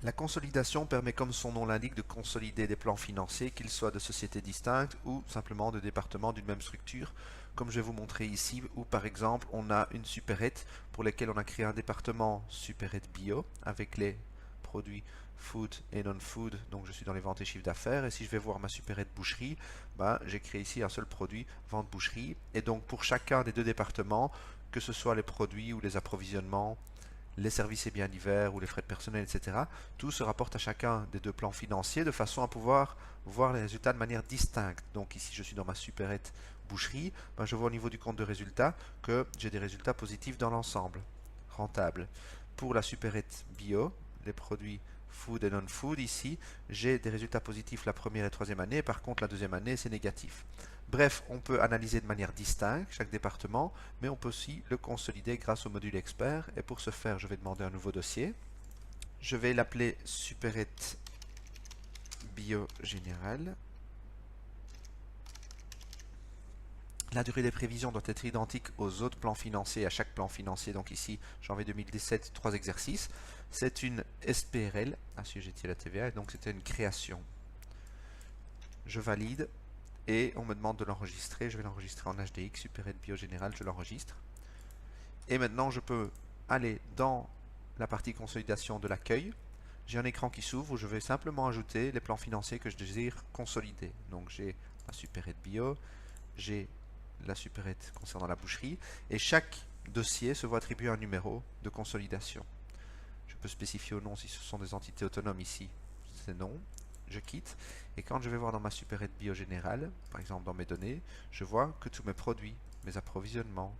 La consolidation permet, comme son nom l'indique, de consolider des plans financiers, qu'ils soient de sociétés distinctes ou simplement de départements d'une même structure, comme je vais vous montrer ici, où par exemple on a une supérette pour laquelle on a créé un département supérette bio avec les produits food et non-food, donc je suis dans les ventes et chiffres d'affaires, et si je vais voir ma supérette boucherie, j'ai créé ici un seul produit, vente boucherie, et donc pour chacun des deux départements, que ce soit les produits ou les approvisionnements, les services et biens divers ou les frais de personnel, etc. Tout se rapporte à chacun des deux plans financiers de façon à pouvoir voir les résultats de manière distincte. Donc ici, je suis dans ma supérette boucherie, je vois au niveau du compte de résultats que j'ai des résultats positifs dans l'ensemble, rentables. Pour la supérette bio, les produits food et non-food, ici, j'ai des résultats positifs la première et troisième année, par contre la deuxième année, c'est négatif. Bref, on peut analyser de manière distincte chaque département, mais on peut aussi le consolider grâce au module expert. Et pour ce faire, je vais demander un nouveau dossier. Je vais l'appeler Supérette Bio Général. La durée des prévisions doit être identique aux autres plans financiers, à chaque plan financier. Donc ici, janvier 2017, 3 exercices. C'est une SPRL, assujetti à la TVA, et donc c'était une création. Je valide et on me demande de l'enregistrer. Je vais l'enregistrer en HDX, Supérette Bio Général, je l'enregistre. Et maintenant, je peux aller dans la partie consolidation de l'accueil. J'ai un écran qui s'ouvre où je vais simplement ajouter les plans financiers que je désire consolider. Donc j'ai la supérette bio, j'ai la supérette concernant la boucherie, et chaque dossier se voit attribuer un numéro de consolidation. Je peux spécifier au nom si ce sont des entités autonomes ici, c'est non. Je quitte, et quand je vais voir dans ma supérette bio générale, par exemple dans mes données, je vois que tous mes produits, mes approvisionnements,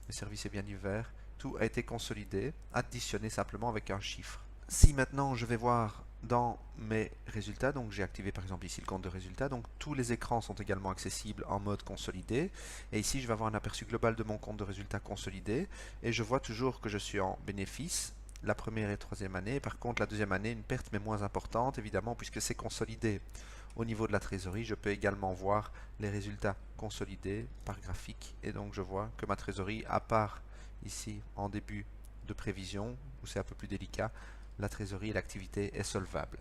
mes services et biens divers, tout a été consolidé, additionné simplement avec un chiffre. Si maintenant je vais voir dans mes résultats, donc j'ai activé par exemple ici le compte de résultats, donc tous les écrans sont également accessibles en mode consolidé, et ici je vais avoir un aperçu global de mon compte de résultats consolidé, et je vois toujours que je suis en bénéfice la première et troisième année. Par contre, la deuxième année, une perte mais moins importante, évidemment, puisque c'est consolidé. Au niveau de la trésorerie, je peux également voir les résultats consolidés par graphique, et donc je vois que ma trésorerie, à part ici en début de prévision, où c'est un peu plus délicat, la trésorerie et l'activité est solvable.